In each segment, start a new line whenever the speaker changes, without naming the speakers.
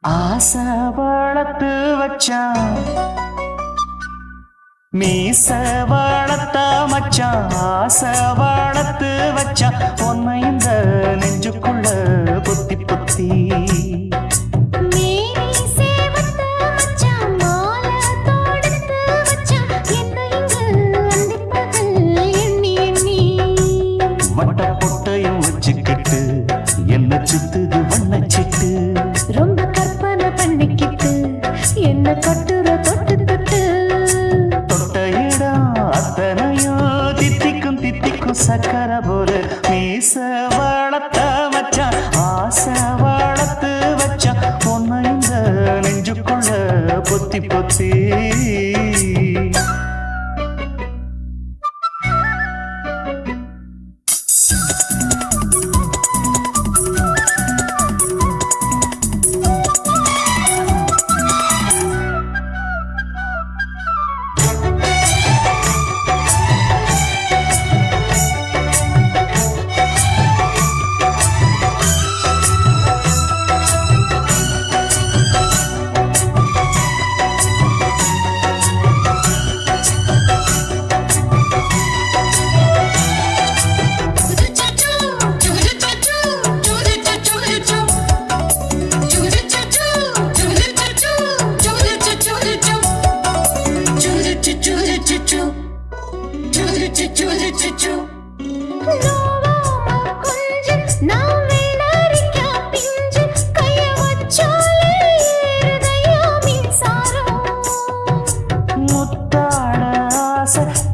ஆசை வளர்த்து வச்சான் மீச வளர்த்த மச்சான் ஆசை வளர்த்து வச்சான் உன்னை இந்த நெஞ்சுக்குள்ள பொத்தி பொத்தி வட்ட பொட்டையும் வச்சுக்கிட்டு என்ன சுத்துது வண்ணச்சிட்டு
ரொம்ப கற்பனை பண்ணிக்கிட்டு என்ன கட்டுற தொட்டு தொட்டு
தொட்ட இடம் அத்தனையோ தித்திக்கும் தித்திக்கும் சக்கர போல மீச வளர்த்த மச்சான் ஆசை வளர்த்து வச்சான் உன்னை இந்த நெஞ்சுக்குள்ள பொத்தி பொத்தி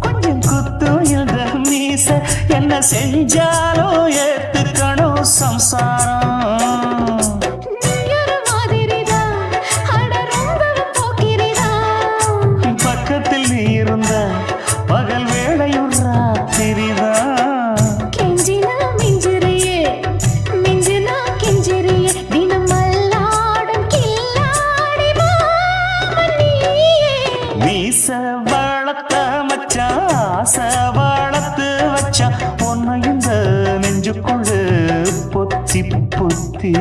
கொஞ்சம் குத்தும் இந்த மீச என்ன செஞ்சாலும் ஏத்துக்கணும் சம்சாரம் பக்கத்தில் நீ இருந்த பகல் வேளையும் ராத்திரிதான்
கெஞ்சினா மிஞ்சிறியே மிஞ்சினா கெஞ்சிறியே தினம் மல்லாடும் கில்லாடி மாமணியே
மீச வளர்த்த மச்சான் ஆசை வளர்த்து வச்சான் உன்னை இந்த நெஞ்சுக்குள்ள பொத்தி பொத்தி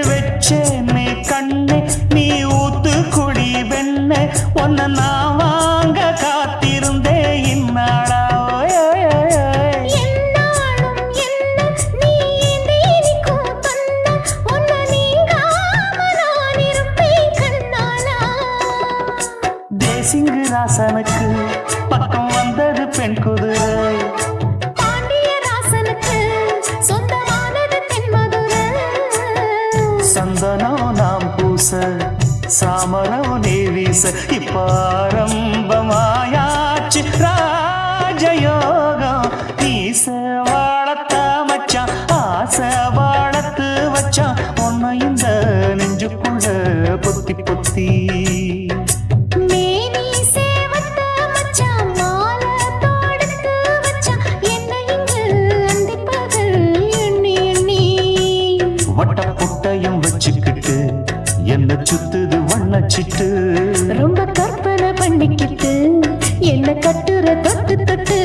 வெச்சேனே கண்ணே நீ ஊத்து குடி வெண்ணே உன்னை நான் வாங்க காத்திருந்தே இந்நாளா
என்னாலும் என்ன நீ நீக்கும் தந்தா உன்னை நீங்காம நான் இருப்பேன் கண்ணாலா
தேசிங்கு ராசனுக்கு பக்கம் வந்தது பெண் குதிரை
பாண்டிய ராசனுக்கு சொந்தமானது தென்மதுரை
சந்தனம் நாம் பூச சாமரம் நீ வீச இப்பாரம்பமாயாச்சு ராஜயோகம் நீச வளர்த்த மச்சான் ஆசை வளர்த்து வச்சான் உன்னை இந்த நெஞ்சுக்குள்ள பொத்தி பொத்தி
மேனி சேவத்த மச்சான் மாலை தொடுத்து வச்சான் என்ன இங்கு அந்திப்பகல் எண்ணி எண்ணி
வட்ட பொட்டையும் வச்சுக்கிட்டு என்ன சுத்துது வண்ணச்சிட்டு
ரொம்ப கற்பனை பண்ணிக்கிட்டு என்ன கட்டுற தொட்டு தொட்டு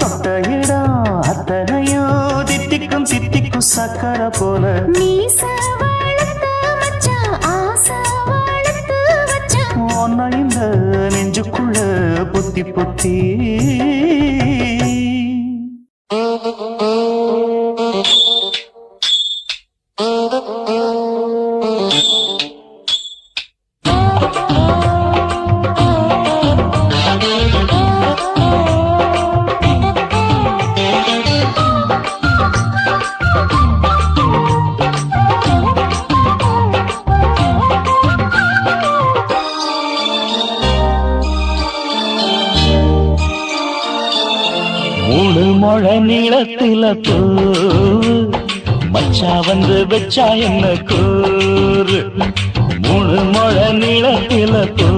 தொட்ட இடம் அத்தனையோ தித்திக்கும் தித்திக்கும் சக்கர போல
மீச வளர்த்த மச்சான் ஆசை வளர்த்து வச்சான்
உன்னை இந்த நெஞ்சுக்குள்ள பொத்தி பொத்தி மூணு முழ நீளத்தில பூ மச்சா வந்து வச்சா என்ன கூறு மூணு முழ நீளத்தில பூ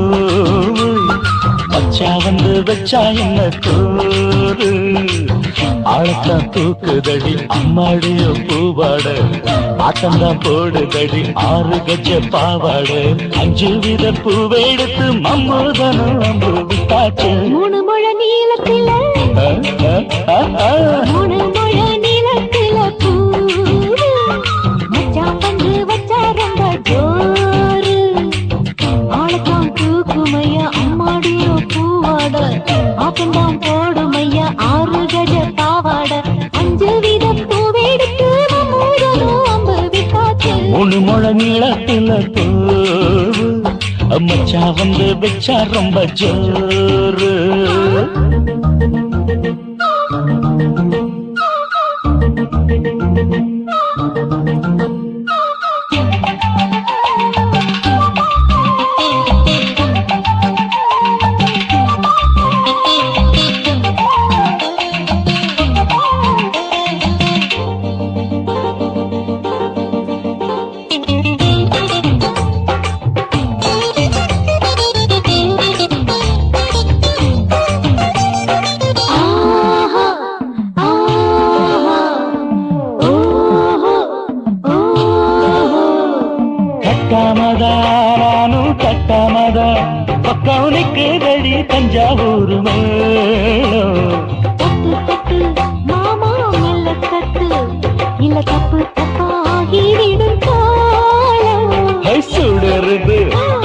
மச்சா வந்து வச்சா என்ன கூறு ஆழத்தான் தூக்குதடி அம்மாடிய பூவாட ஆட்டம்தான் போடுதடி 6 கஜ பாவாட 5 வித பூவெடுத்து மம்மூதனும் அம்பு விட்டாச்சு
மூணு முழ நீளத்தில மூணு முழ நீளத்தில பூ மச்சான் வந்து வச்சா ரொம்ப ஜோரு ஆளத்தான் தூக்குமையா அம்மாடிய பூவாட ஆட்டம்தான் போடுமையா 6 கஜ பாவாட 5 வித பூவெடுத்து மம்மூதனும் அம்பு விட்டாச்சு
மூணு முழ நீளத்தில பூ மச்சா வந்து வச்சா ரொம்ப ஜோரு கட்டாமதா பக்கம் நிற்குதடி தஞ்சாவூர் மேளம்
தட்டு மாமா மெல்ல தட்டு இல்ல தப்பு தப்பாகிவிடும் காலம்
சுடருது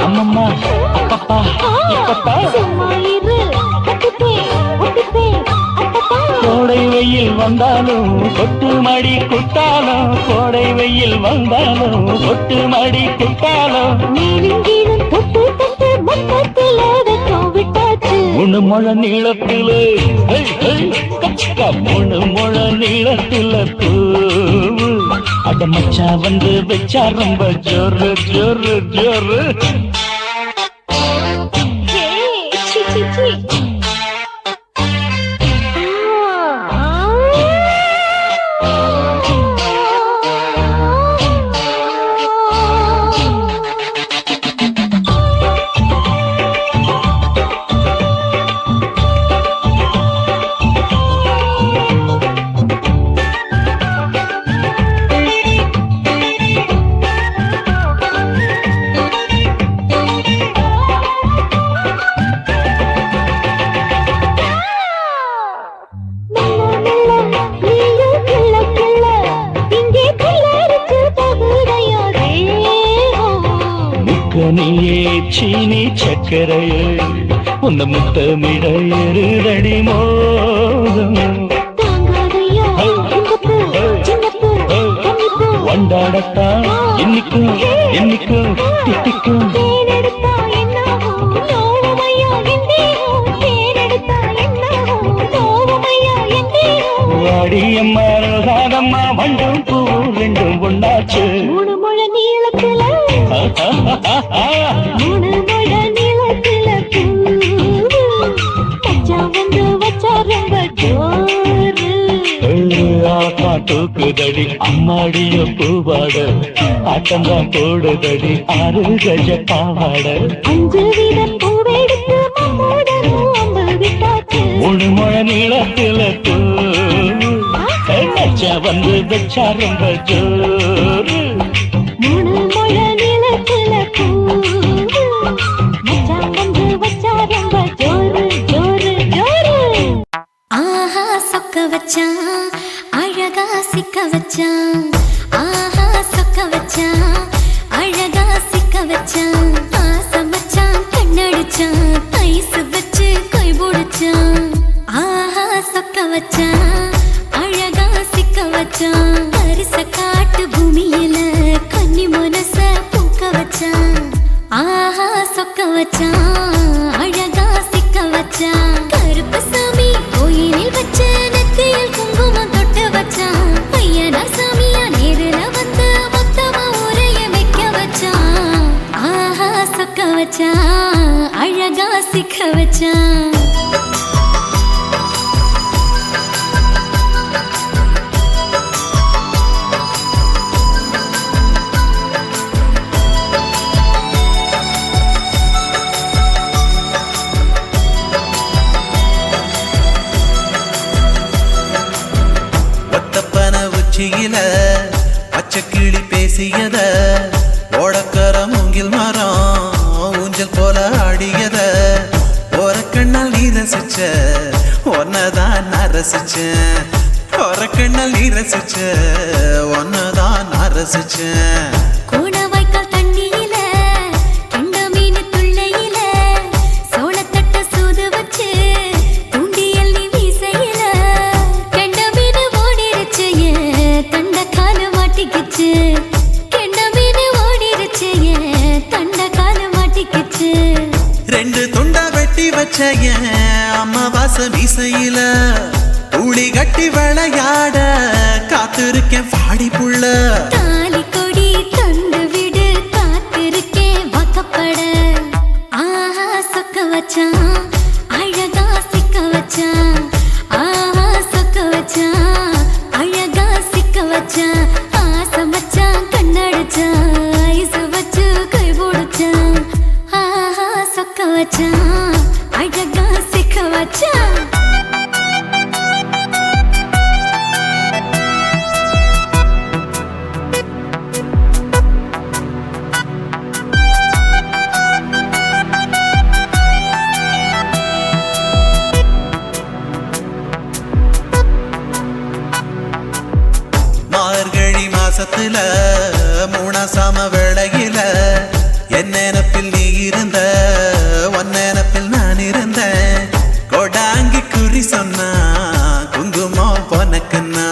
அம்மம்மா அப்பப்பா இப்பப்பா
சும்மா இரு கட்டுப்பே ஒட்டுப்பே அப்பப்பா
கோடை வெயில் வந்தாலும் கொட்டு மடி குத்தாலும் கோடை வெயில் வந்தாலும் கொட்டு மடி குத்தாலும்
நீவிங்கீழும் தொட்டு தொட்டு மொத்தத்தில் வெக்கம் விட்டாச்சு
மூணு முழ நீளத்தில மூணு முழ நீளத்தில பூவு அட மச்சா வந்து வச்சா ரொம்ப ஜோரு ஜோரு ஜோரு
சி சி சி
நீயே சீனி சக்கரையே உந்த முத்தமிட எருதடி மோகம் வண்டாடத்தான் என்னைக்கும் என்னைக்கும் திட்டிக்கும் வாடியம்மா ரோசாதம்மா வண்டும் பூ ரெண்டும் ஒண்ணாச்சு
மூணு முழ நீளத்துல மூணு முழ நீளத்துல மச்சா வந்து வச்சா ரொம்ப ஜோரு
தூக்குதடி அம்மாடிய பூவாட ஆட்டம்தான் போடுதடி 6 கஜ பாவாட
5 வித பூவெடுத்து மம்மூதனும் அம்பு விட்டாச்சு
மூணு முழ நீளத்தில மச்சா வந்து வச்சா ரொம்ப ஜோரு
மூணு முழ நீளத்துல மச்சா வந்து வச்சா ரொம்ப ஜோரு ஜோரு ஜோரு ஆஹா சொக்க வச்சான் அழகா சிக்க வச்சான் ஆஹா சொக்க வச்சான் அழகா சிக்க வச்சான் ஆசை வச்சான் கண்ணடிச்சான் ஐஸ் வச்சு கை போடுச்சான் ஆஹா சொக்க வச்சான் அழகா சிக்க வச்சான் அரிச காட்டு பூமியில கன்னி மனச பூக்க வச்சான் ஆஹா சொக்க வச்சான் அழகா சிக்க வச்சான் கருப்பு சாமி கோயிலில் வச்ச நெத்தியில் குங்குமம் தொட்டு வச்சான் பையனா சாமியா நேரில் வந்து மொத்தமா உரைய வைக்க வச்சான் ஆஹா சொக்க வச்சான் அழகா சிக்க வச்சான்
பேசியத ஓடக்கர மூங்கில் மரம் ஊஞ்சல் போல ஆடியத ஒரு கண்ணால் நீ ரசிச்ச ஒன்னதான் நான் ரசிச்சேன் ஒரு கண்ணால் நீ ரசிச்ச ஒன்னதான் நான் ரசிச்சேன்
கூடவாய்க்கால் தண்ணியில கெண்ட மீன் துள்ளையில சோளத்தட்ட சூது வச்சு தூண்டியல் நீ வீசையில கெண்ட மீன் ஓடிருச்சு தண்ட கால மாட்டிக்கிச்சு கெண்ட மீன் ஓடிருச்சு தண்ட கால மாட்டிக்கிச்சு
ரெண்டு துண்டா வெட்டி வச்ச அம்மா வாச மீசையில ஊழி கட்டி விளையாட காத்திருக்கேன் பாடி புள்ள
தாலி கொடி தந்து விடு காத்திருக்கேன் வாக்கப்பட ஆஹா சொக்க வச்சான் அழகா சிக்க வச்சான் ஆஹா சொக்க வச்சான் அழகா சிக்க வச்சான் ஆசை வச்சான் கண்ணடிச்சான் ஐசு வச்சு கை போடுச்சான் ஆஹா சொக்க வச்சான் அழகா சிக்க வச்சான்
மார்கழி மாசத்துல மூணாசாம வேளையில என் நினப்பில் நீ இருந்த உன் நினப்பில் நான் இருந்தேன் கோடாங்கி குறி சொன்னா குங்குமம் பொனக்குன்னா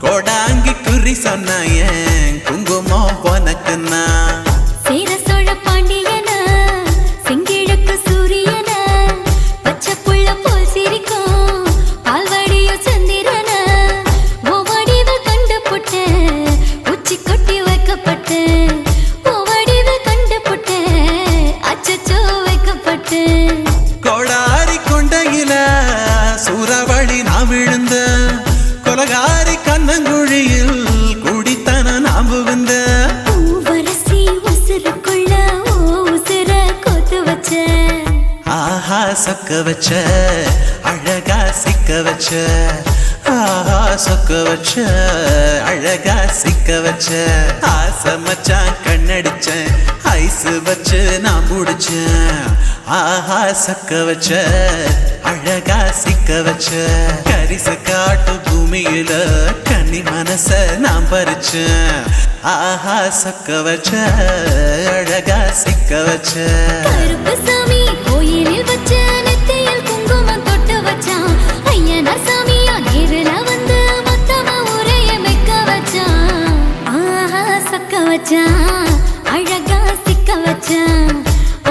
கோடாங்கி குறி சொன்னா ஏன் குங்குமம் பொனக்குன்னா
சேர சோழ பாண்டியனா செங்கிழக்கு சூரியனா பச்சை புள்ள போல் சிரிக்கும் பால்வடியோ சந்திரனா ஓவடிவில் கண்டு புட்ட உச்சி கொட்டி வைக்கப்பட்ட ஓவடிவில் கண்டு புட்ட அச்சச்சோ வைக்கப்பட்ட
கோடாரி கொண்டையில சூறாவளி நான் விழுந்த கொலகாரி கண்ணங்குழியில் குடித்தன நாம் விழுந்த
பூவரசி உசுருக்குள்ள உசுர கொத்து வச்ச
ஆஹா சொக்க வச்ச அழகா சிக்க வச்ச ஆஹா சொக்க வச்ச அழகா சிக்க வச்ச ஆசை மச்சான் கண்ணடிச்சேன் ஐசு வச்சு நான் முடிச்சேன் ஆஹா சொக்க வச்ச அழகா சிக்க வச்ச கரிச காட்டு பூமியில கன்னி மனச நான் பறிச்சேன் ஆஹா சொக்க வச்ச அழகா சிக்க வச்ச
கருப்பு சாமி கோயிலில் வச்ச நெத்தியில் குங்குமம் தொட்டு வச்சான் ஐயனார் சாமியா நேரில் வந்து மொத்தமா உரைய வைக்க வச்சான் ஆஹா சொக்க வச்சான் அழகா சிக்க வச்சான்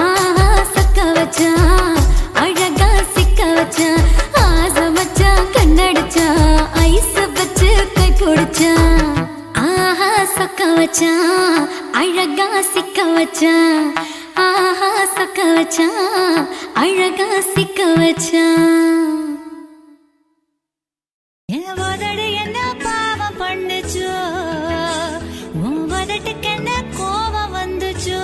ஆஹா சொக்க வச்சான் அழகா சிக்க வச்சான் ஆசை வச்சான் கண்ணடிச்சான் ஐஸ் வச்சு கை பிடிச்சான் ஆஹா சொக்க வச்சான் அழகா சிக்க வச்சான் ஆஹா சொக்க வச்சான் அழகா சிக்க வச்சான் என் உதடு என்ன பாவம் பண்ணுச்சோ உன் உதட்டுக்கு என்ன கோபம் வந்துச்சோ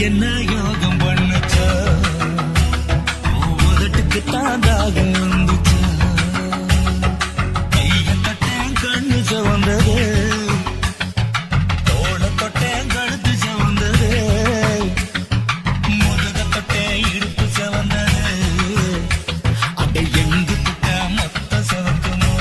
என்ன யோகம் பண்ணுச்சா உதட்டுக்கு தாண்டாக வந்துச்சா கைய தொட்டேன் கண்ணு சவந்தது தோள தொட்டேன் கழுத்து சவந்தது முதுக தொட்டேன் இடுப்பு சவந்தது அட எங்கு தொட்ட மொத்த சவக்குமோ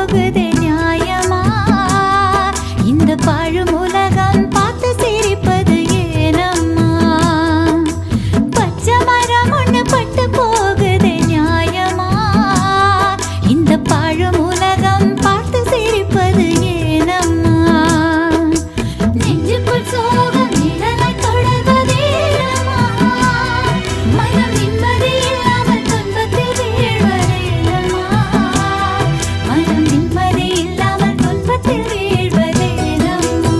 போகுதே நியாயமா இந்த பழுமுலகம் பார்த்து சிரிப்பது ஏனம்மா பச்சை மரம் ஒண்ணு பட்டு போகுதே நியாயமா இந்த பழுமுலகம் பார்த்து சிரிப்பது ஏனம்மா நெஞ்சுக்குள் சோகம் நிழலை தொடர்வதேனம்மா மனம் நிம்மதி இல்லாமல் துன்பத்தில் வீழ்வதேனம்மா மனம் நிம்மதி இல்லாமல் துன்பத்தில் வீழ்வதேனம்மா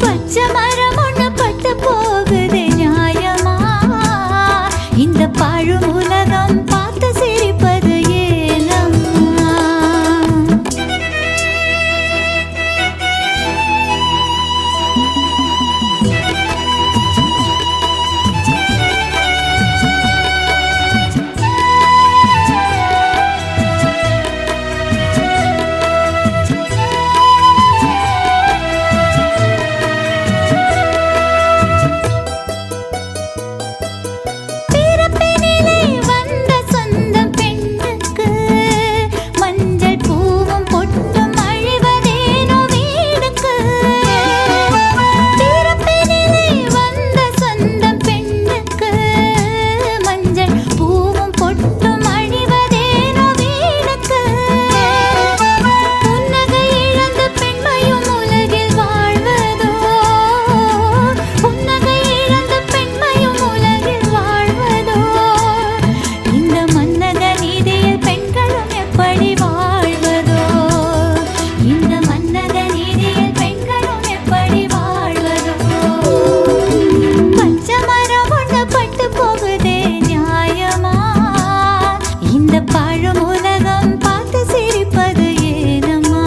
பச்சை மரம் ஒண்ணு பட்டு போகுதே நியாயமா இந்த பழுமுலகம் பார்த்து சிரிப்பது ஏனம்மா பிறப்பினிலே வந்த சொந்தம் பெண்ணுக்கு மஞ்சள் பூவும் பொட்டும் அழிவதேனோ வீடுக்கு பிறப்பினிலே வந்த சொந்தம் பெண்ணுக்கு மஞ்சள் பூவும் பொட்டும் அழிவதேனோ வீடுக்கு புன்னகை இழந்த பெண்மையும் உலகில் வாழ்வதோ புன்னகை இழந்த பெண்மையும் உலகில் வாழ்வதோ இந்த மன்னக நீதியில் பெண்களும் எப்படி வாழ்வதோ இந்த மன்னக நீதியில் பெண்களும் எப்படி வாழ்வதோ பச்சை மரம் ஒண்ணு பட்டு போகுதே நியாயமா இந்த பழுமுலகம் பார்த்து சிரிப்பது ஏனம்மா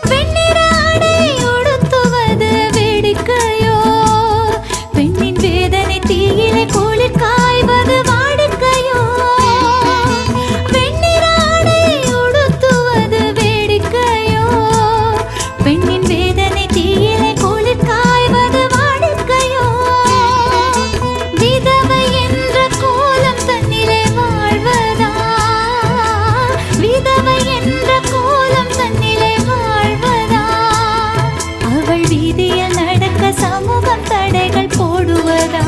வெண்ணிற ஆடை உடுத்துவது வேடிக்கையோ பெண்ணின் வேதனை தீயிலே குளிர் காய்வது வாடிக்கையோ வெண்ணிற ஆடை உடுத்துவது வேடிக்கையோ பெண்ணின் வேதனை தீயிலே குளிர் காய்வது வாடிக்கையோ விதவை என்ற கோலம் தன்னிலே வாழ்வதா விதவை என்ற கோலம் தன்னிலே வாழ்வதா அவள் வீதியில் நடக்க சமூகம் தடைகள் போடுவதா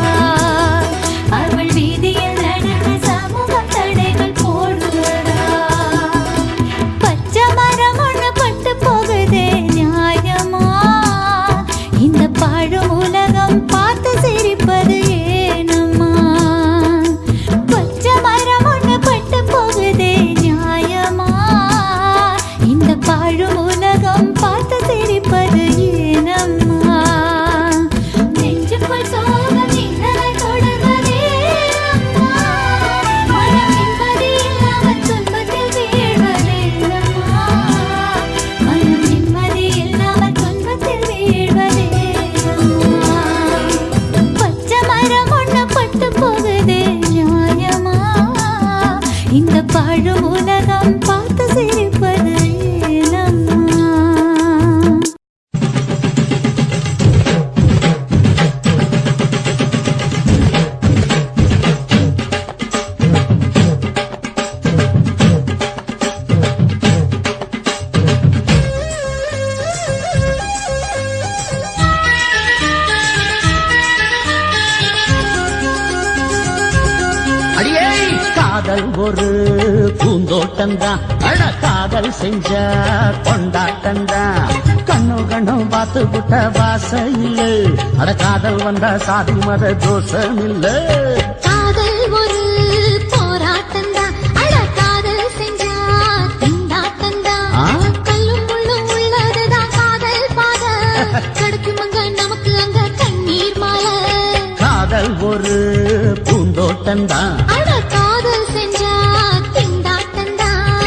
அவள் வீதியில் நடக்க சமூகம் தடைகள் போடுவதா பச்சை மரம் ஒண்ணு பட்டு போகுதே நியாயமா இந்த பழுமுலகம் பார்த்து சிரிப்பது ஏனம்மா பச்சை மரம் ஒண்ணு பட்டு போகுதே நியாயமா இந்த பழுமுலகம் பார்த்து சிரிப்பது ஏனம்மா நெஞ்சுக்குள் சோகம் நிழலை தொடர்வதேனம்மா மனம் நிம்மதி இல்லாமல் துன்பத்தில் வீழ்வதேனம்மா மனம் நிம்மதி இல்லாமல் துன்பத்தில் வீழ்வதேனம்மா பச்சை மரம் ஒண்ணு பட்டு போகுதே நியாயமா இந்த பழுமுலகம் பார்த்து சிரிப்பது ஏனம்மா
அடியே காதல் ஒரு பூந்தோட்டம்தான் அட காதல் செஞ்ச கொண்டாட்டம்தான் கண்ணு கண்ணு பார்த்து விட்ட வாசம் இல்ல அட காதல் வந்தா சாதி மத தோஷம் இல்ல
காதல் ஒரு போராட்டம்தான் அட காதல் செஞ்சா திண்டாட்டம்தான் கல்லும் முள்ளும் உள்ளதுதான் காதல் பாத கிடைக்குமங்க நமக்கு அங்க கண்ணீர் மாலை
காதல் ஒரு பூந்தோட்டம்தான்
அட காதல் செஞ்சா திண்டாட்டம்தான்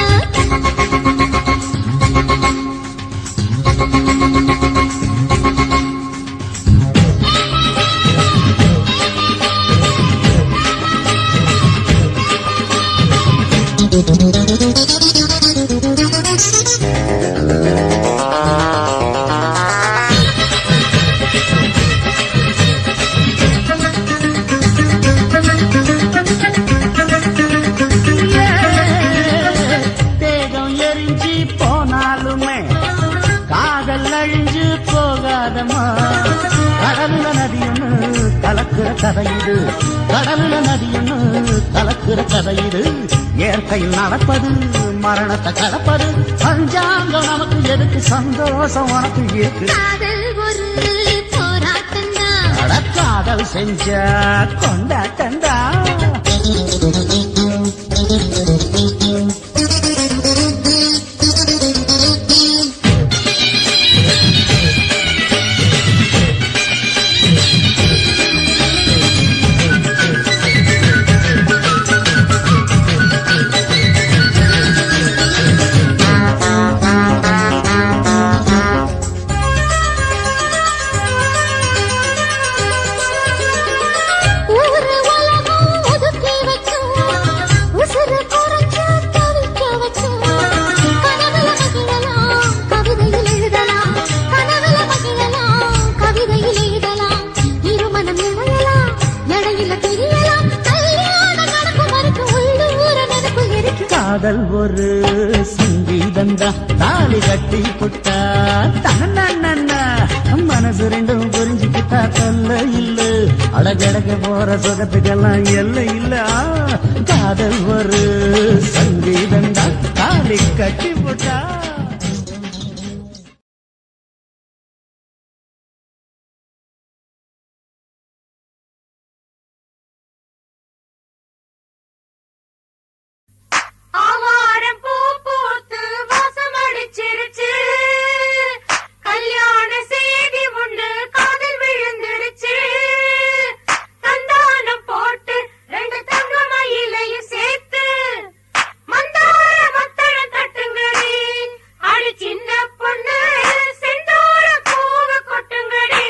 தேகம் எரிஞ்சு போனாலுமே காதல் அழிஞ்சு போகாதம்மா. கடலுல நதியொன்னு கலக்குற கதையுது, கடலுல நதியொன்னு கலக்குற கதையுது. இயற்கையில் நடப்பது மரணத்தை கலப்பது. பஞ்சாங்கம் நமக்கு எதுக்கு, சந்தோஷம் உனக்கு இருக்கு.
காதல் ஒரு போராட்டந்தா,
காதல் செஞ்ச கொண்டாட்டந்தா.
ஊரு உலகம் ஒதுக்கி வச்சோம், உசுறு குறைச்சு தவிக்க வச்சோம். கனவுல மகிழலாம், கவிதையில் எழுதலாம், கனவுல மகிழலாம், கவிதையில் எழுதலாம். இருமனம் இணையலாம், இடையில தெரியலாம், கல்யாணம் நடக்கும் வரைக்கும் உள்ளூர நினைப்பு இருக்கு.
காதல் ஒரு சங்கீதந்தா, தாலி கட்டி புட்டா தன்னா மனசு ரெண்டும் புரிஞ்சுக்கிட்டா தொல்ல இல்ல. அழகழக போற சுகத்துக்கெல்லாம் எல்லை இல்ல. காதல் ஒரு சங்கீதந்தா, தாலி கட்டி புட்டா.
ஆவாரம் பூ பூத்து வாசம் அடிச்சிருச்சு, கல்யாண செய்தி உண்டு காதில் விழுந்துடுச்சு. தந்தானம் போட்டு 2 தங்க மயிலையும் சேர்த்து மந்தார மத்தளம் தட்டுங்கடி. அடி சின்ன பொண்ணு செந்தூர பூவ கொட்டுங்கடி.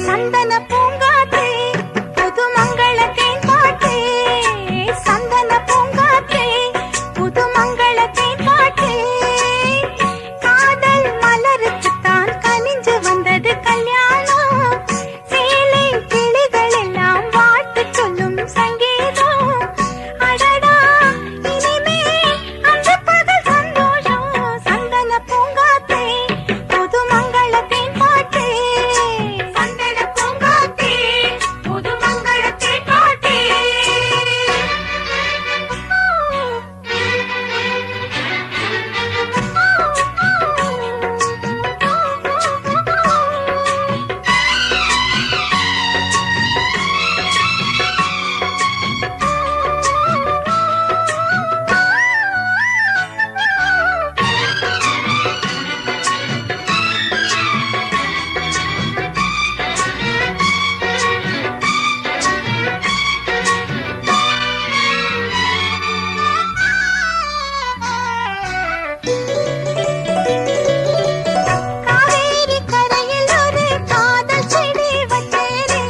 சந்தன பூங்காற்றே புது மங்களத்தின் பாட்டே, சந்தன பூங்காற்றே புது மங்களத்தின் பாட்டே. காதல் மலருக்குத்தான் கனிஞ்சு வந்தது கல்யாணம். சேலை கிளிகள் எல்லாம் வாழ்த்து சொல்லும் சங்கீதம். அடடா இனிமே அந்த பகல் சந்தோஷம். சந்தன பூங்காற்றே புது மங்களத்தின் பாட்டே, சந்தன பூங்காற்றே புது மங்களத்தின் பாட்டே. காவேரி கரையில் ஒரு காதல் செடி வச்சேனே,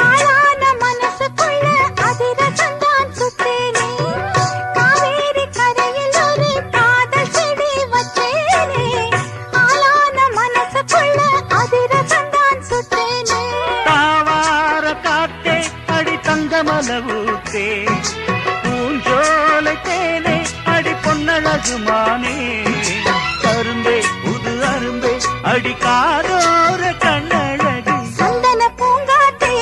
ஆளான மனசுக்குள்ள அதிரசந்தான் சுத்தேனே. காவேரி கரையில் ஒரு காதல் செடி வச்சேனே, ஆளான மனசுக்குள்ள அதிரசந்தான் சுத்தேனே.
தாவார காத்தே அடி தங்கமலவூத்தே, பூஞ்சோலை தேனே அடி பொன்னழகுமானே. கரும்பே புது அரும்பே அடி காதோர கண்ணழகு.
சந்தன பூங்காற்றே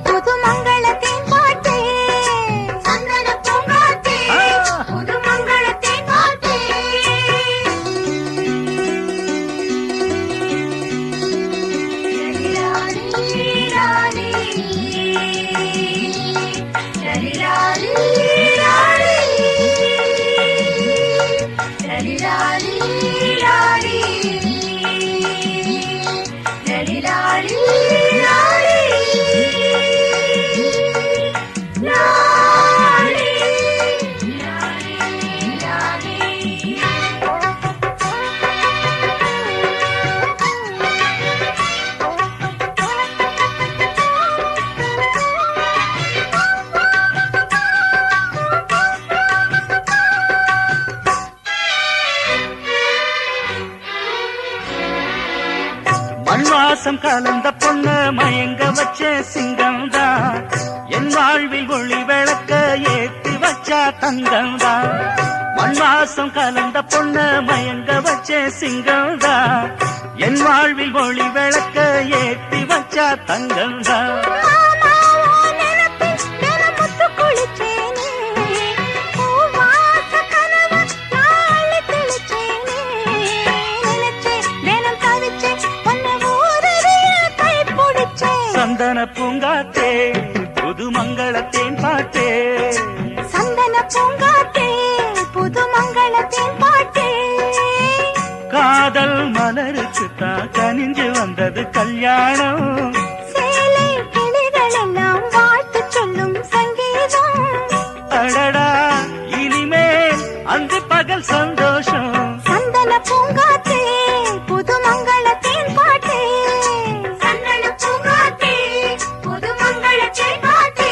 புது மங்களத்தின் பாட்டே, சந்தன பூங்காற்றே புது மங்களத்தின் பாட்டே.
வாசம் கலந்த பொண்ண மயங்க வச்ச சிங்கம்தான் என் வாழ்வில் ஒளி விளக்க ஏற்றி வச்சா தங்கம்தான் மண் வாசம் கலந்த பொண்ண மயங்க வச்ச சிங்கம்தான் என் வாழ்வில் ஒளி விளக்க ஏற்றி வச்சா தங்கம்தான் சந்தன பூங்காத்தே புது மங்களத்தேன் பாட்டே
சந்தன பூங்காத்தே புது மங்களத்தேன் பாட்டே
காதல் மலருக்கு தான் கனிஞ்சு வந்தது கல்யாணம்
சேலை கிளிகள் எல்லாம் வாழ்த்து சொல்லும் சங்கீதம்
அடடா இனிமேல் அன்று பகல் சந்தோஷம்
சந்தன பூங்காத்தே புது மங்களத்தேன் பாட்டே சந்தன பூங்காத்தே புது மங்களத்தேன் பாட்டே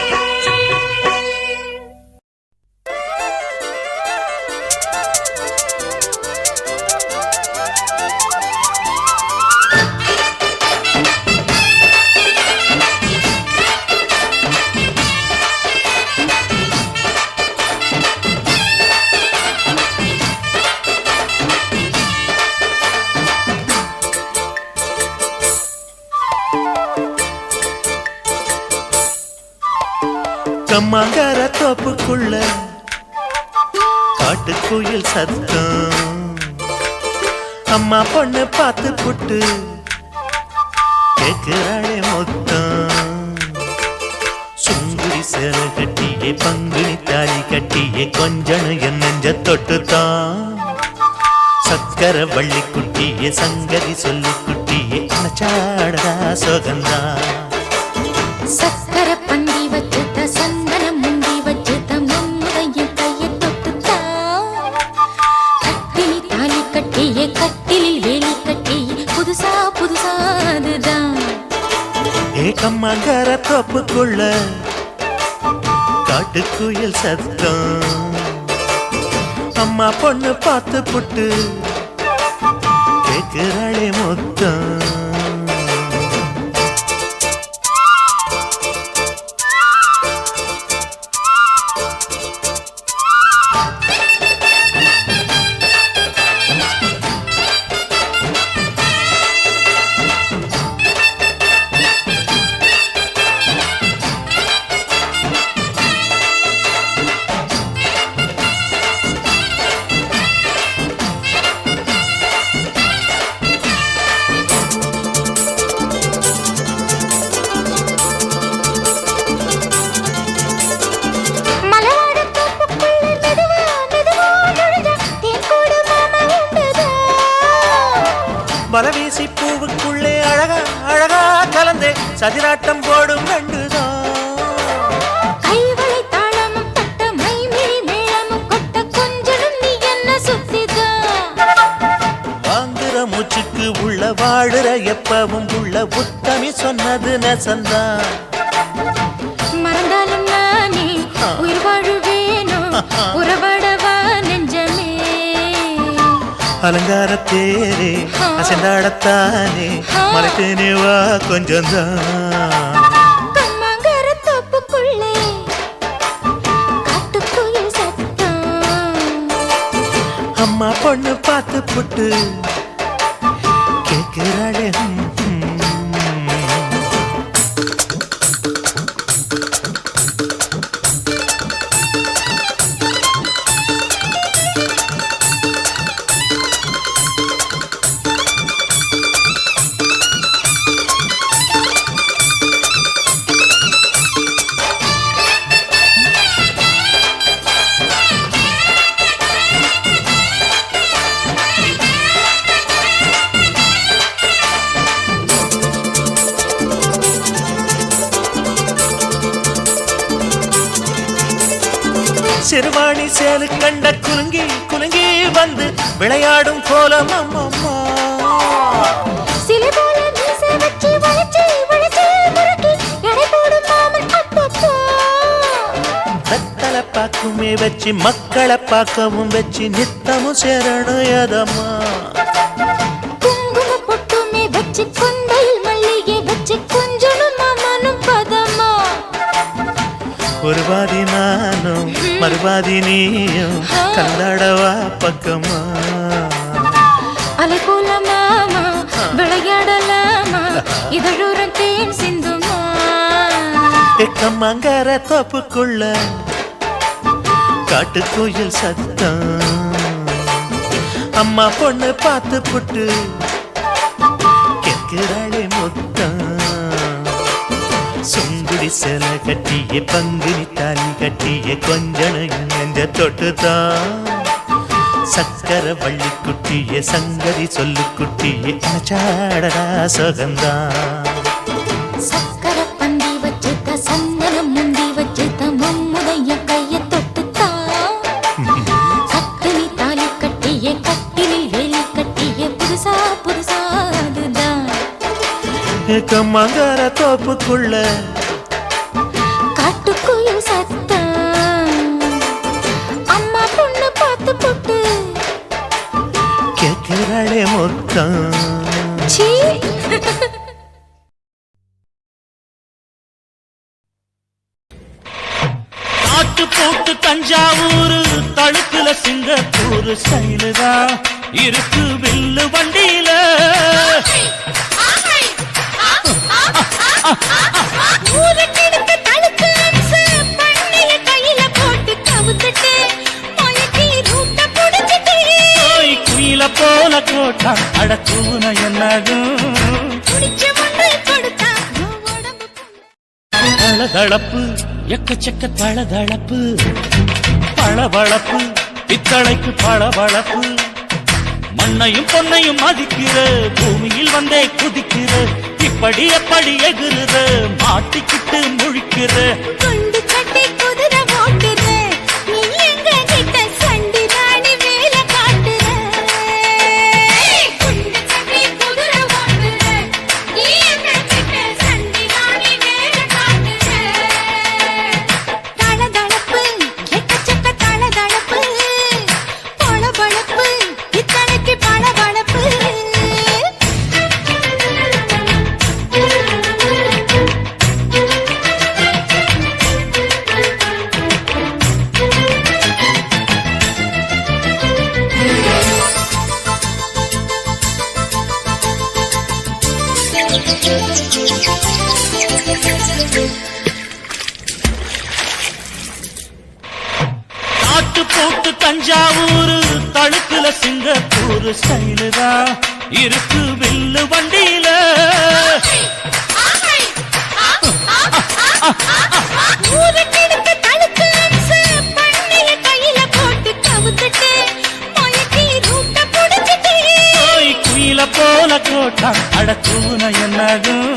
கம்மாங்கார தோப்புக்குள்ள காட்டுக்குயில் சத்தம் அம்மா பொண்ணு பார்த்து புட்டு கேக்குறாளே மொத்தம் சுங்குடி சேலை கட்டியே பங்குனி தாலி கட்டியே கொஞ்சம் என் நெஞ்ச தொட்டுத்தான் சக்கர வள்ளி குட்டியே சங்கதி சொல்லி குட்டியே அணைச்சாடா சோகந்தான்
சக்கர பந்தி வச்சுட்ட சந்தனம் முந்தி வச்சுட்ட மம்முதையும் கையை தொட்டுத்தா கட்டிலி தாலி கட்டியே கட்டிலில் வேலி கட்டியே புதுசா புதுசா அதுதான்
ஏகம்மாங்கார தோப்புக்குள்ள காட்டுக்குயில் சத்தம் அம்மா பொண்ணு பார்த்து புட்டு கேக்குறாளே மொத்தம் மலவீசி பூவுக்குள்ளே அழகா அழகா கலந்தே சதிராட்டம் போடும் கண்டுதான்
கைவளை தாளமும் தட்ட மைமிழி மேளமும் கொட்ட கொஞ்சலும் நீ என்ன சுத்திதான்
வாங்குற மூச்சுக்கு உள்ள வாடுற எப்பவும் உள்ள உத்தமி சொன்னது நெசந்தான்
மறந்தாலும் நானே உயிர் வாழுவேனோ உறவாடவா நெஞ்சமே
அலங்கார தேரே அசைந்தாடத்தானே மறைத்தேனே வா கொஞ்சம்தான்
கம்மாங்கார தோப்புக்குள்ளே காட்டுக்குயில் சத்தம்
அம்மா பொண்ணு பார்த்து புட்டு கேட்கிறாளே சிறுவாணி சேலு கண்ட குலுங்கி குலுங்கி வந்து விளையாடும் கோலம் அம்மம்மா
சிலை போல மீசை வச்சு வளைச்சு வளைச்சு முறுக்கி எடை போடும் மாமன் அப்பப்பா
சத்தலை பாக்குமே வச்சு மக்களை பார்க்கவும் வச்சு நித்தமும் சேரணும் எதம்மா
குங்கும பொட்டுமே வச்சு கொண்டையில் மல்லி
ஒருபாதி நானும் மறுபாதி நீயும் கலந்தாடவா பக்கமா
அலை போல மாமா விளையாடலாமா இதழூரம் தேன் சிந்துமா
எக்கம்மங்கர தோப்புக்குள்ள காட்டுக்குயில் சத்தம் அம்மா பொண்ணு பார்த்து புட்டு கேட்கிறாளே மொத்தம் சுங்குடி சேல கட்டிய பங்குனி தாலி கட்டிய கொஞ்சனையும் நெஞ்ச தொட்டுதான் சக்கர வள்ளி குட்டிய சங்கதி சொல்லு குட்டிய அச்சாடடா சொகந்தான்
சக்கர பந்தி வச்சுத்த சந்தனம் முந்தி வச்சுத்த மும்முதைய கைய தொட்டுத்தான் கட்டினி தாலி கட்டிய கட்டிலில் வேலி கட்டிய புதுசா புதுசா அதுதான்
கம்மங்கர தோப்புக்குள்ள
காட்டுக்குயில் சத்தம் அம்மா பொண்ணு பார்த்து போட்டு
கேட்கிறாளே மொத்தம்
சீ
காட்டு போட்டு தஞ்சாவூர் தழுக்குல சிங்கப்பூர் ஸ்டைலுதான் இருக்கு வில்லு வண்டியில
ஊருக்கெடுத்து தழுக்கு அம்ச பண்ணைய கையில போட்டு கவுத்துட்டு மயக்கி ரூட்ட புடிச்சிட்டு
குயில போல கோட்டா அடக்கூன என்னதும்
புடிச்ச மண்ணை கொடுத்தா உடம்பு
தளதளப்பு எக்கச்சக்க தளதளப்பு பளபளப்பு பித்தளைக்கு பளபளப்பு மண்ணையும் பொன்னையும் மதிக்கிற பூமியில் வந்தே குதிக்கிற இப்படி எப்படி எகுறுற மாட்டிக்கிட்டு முழிக்கிற
குண்டு கட்டி குதிரை ஓட்டுற நீ எங்க கிட்ட சண்டி ராணி வேலை காட்டுற குண்டு கட்டி குதிரை ஓட்டுற நீ எங்க கிட்ட சண்டி ராணி வேலை காட்டுற தளதளப்பு எக்கச்சக்க தளதளப்பு பளபளப்பு இத்தனைக்கு பளபளப்பு
காட்டு போட்டு தஞ்சாவூர் தழுக்குல சிங்கப்பூர் ஸ்டைலுதான் இருக்கு வில்லு வண்டியில
ஊருக்கெடுத்து தழுக்கு அம்ச பண்ணைய கையில போட்டு கவுத்துட்டு மயக்கி ரூட்ட புடிச்சிட்டு
குயில போல கோட்டா அடக்கூன என்னதும்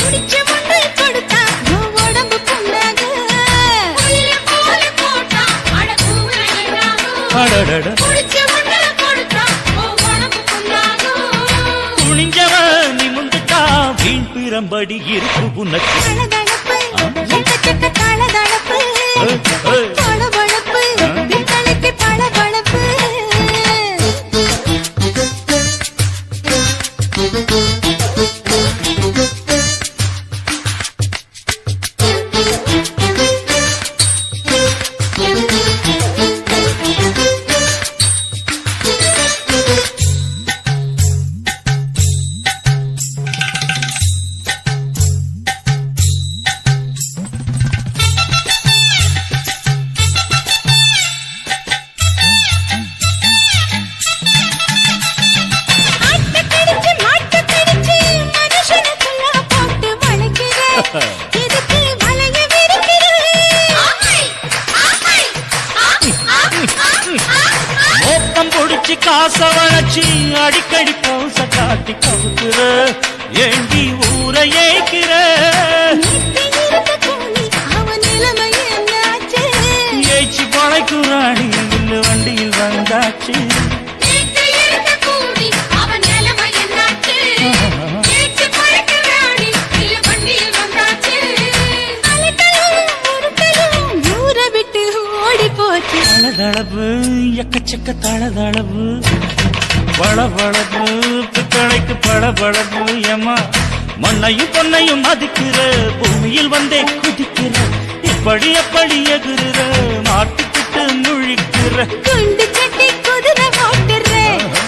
புடிச்ச மண்ணை கொடுத்தா உடம்பு புண்ணாக குயில போல போட்டா அடக்கூன என்னாகும்
அடடட
புடிச்ச மண்ணை கொடுத்தா உடம்பு புண்ணாக
துணிஞ்சவன் நிமிந்துட்டா வீண் பிறம்படி இருக்கு உனக்கு
தளதளப்பு எக்கச்சக்க தளதளப்பு பளபளப்பு பித்தளைக்கு பளபளப்பு ஆட்டக்கடிச்சு மாட்டக்கடிச்சு மனுஷனுக்குள்ள போட்டு வளைக்கிற எதுக்கு வளைய விரிக்கிற
மோப்பம் பொடிச்சு காச வளைச்சு அடிக்கடி பௌச காட்டி கவுக்குற ஏண்டி ஊரை ஏய்க்கிற
நேத்து இருந்த கூலி அவன் நிலைமை என்னாச்சு
ஏய்ச்சி பழைக்கும் ராணி வில்லு வண்டியில் வந்தாச்சு
நேத்து இருந்த கூலி அவன் நிலைமை என்னாச்சு ஏச்சு பழக்க ராணி இல்ல வண்டியில் வந்தாச்சு அலட்டலும் உருட்டலும் ஊரை விட்டு ஓடி போச்சு
தளதளவு எக்கச்சக்க தளதளவு பளபளப்பு பித்தளைக்கு பளபளப்பு ஏமா மண்ணையும் பொன்னையும் மதிக்கிற பூமியில் வந்தே குதிக்கிற எப்படி எப்படி எகுற மாட்டுக்கிட்டு முழிக்கிற
குண்டு சட்டி குதிரை ஓட்டுற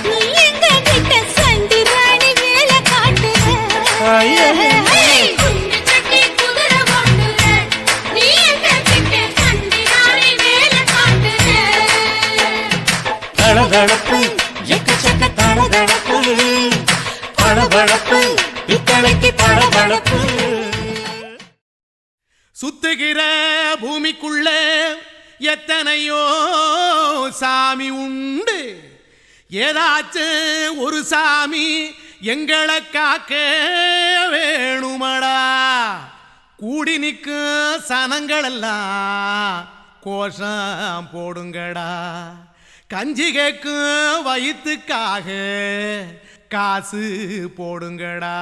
நீ எங்க கிட்ட சண்டி ராணி வேலை காட்டுற குண்டு சட்டி குதிரை ஓட்டுற நீ எங்க கிட்ட சண்டி ராணி வேலை காட்டுற
தளதளப்பு எக்கச்சக்க தளதளப்பு பளபளப்பு இத்தனைக்கு பளபளப்பு
சுத்துகிற பூமிக்குள்ள எத்தனையோ சாமி உண்டு ஏதாச்சும் ஒரு சாமி எங்களை காக்க வேணுமடா கூடி நிற்கும் சனங்களெல்லாம் கோஷம் போடுங்கடா கஞ்சி கேக்கும் வயிற்றுக்காக காசு போடுங்கடா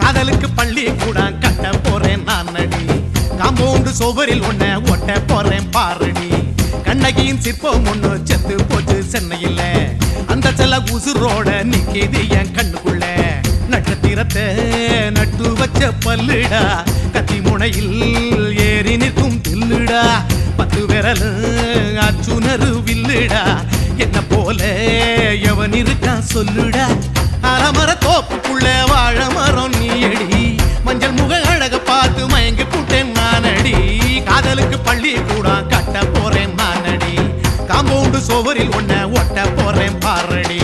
காதலுக்கு பள்ளி கூட கட்ட போறேன் நான் நடி காம்பவுண்டு சுவரில் ஒன்ன ஒட்ட போறேன் பாரடி கண்ணகியின் சிற்பம் ஒண்ணு செத்து போச்சு சென்னையில் அந்த செல்ல உசுரோட நிக்கிது என் கண்ணுக்குள்ள நட்சத்திரத்தை நட்டு வச்ச பல்லுடா கத்தி முனையில் ஏறி நிற்கும் தில்லுடா 10 விரல் அச்சுணரு வில்லுடா என்ன போல எவன் இருக்கா சொல்லுடா அலமர தோப்புக்குள்ள வாழ மரம் நீயடி மஞ்சள் முக அழக பார்த்து மயங்கி புட்டேன் நானடி காதலுக்கு பள்ளி கூட கட்ட போறேன் நானடி காம்பவுண்டு சுவரில் ஒன்ன ஒட்ட போறேன் பாரடி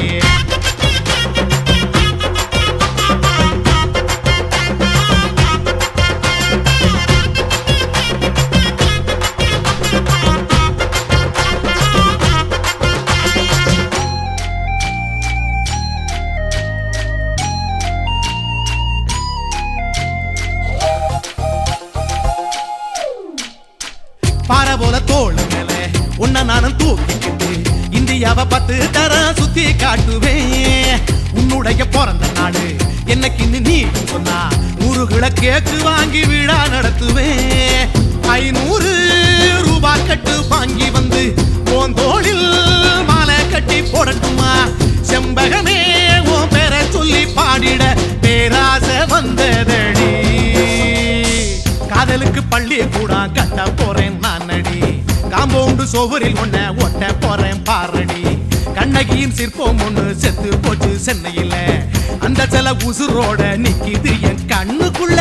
பாறை போல தோளு மேல உன்ன நானும் தூக்கிக்கிட்டு இந்தியாவை 10 தரம் சுத்தி காட்டுவேன் உன்னுடைய பிறந்த நாடு என்னைக்குன்னு நீ சொன்னா 100 கிலோ கேக்கு வாங்கி விழா நடத்துவேன் 500 ரூபாய் கட்டு வாங்கி வந்து உன் தோளில் மாலை கட்டி போடட்டுமா செம்பகமே உன் பேரை சொல்லி பாடிட பேராசை வந்ததடி காதலுக்கு பள்ளி கூட கட்ட போறேன் நானடி காம்பவுண்டு சுவரில் ஒன்ன ஒட்ட போறேன் பாரடி கண்ணகியின் சிற்பம் ஒண்ணு செத்து போச்சு சென்னையில் அந்த சில உசுரோட நிக்கிது என் கண்ணுக்குள்ள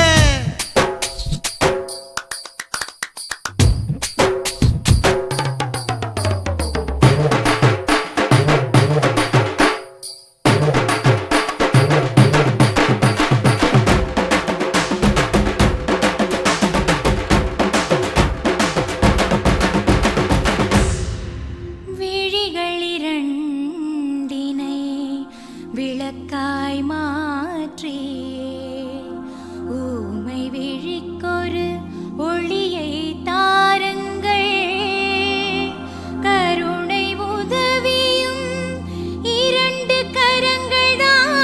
விளக்காய் மாற்றி ஊமை விழிக்கொரு ஒளியை தாருங்கள் கருணை உதவியும் 2 கரங்கள் தான்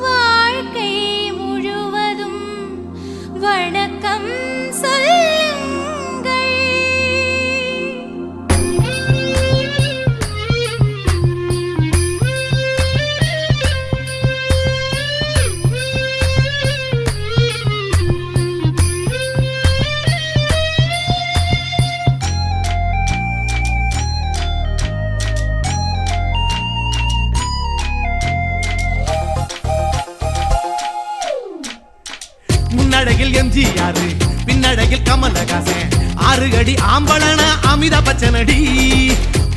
வாழ்க்கை முழுவதும் வணக்கம்
முன்னழகில் எம்ஜிஆர் பின்னழகில் கமலஹாசன் 6 அடி ஆம்பளன அமிதாப் பச்சனடி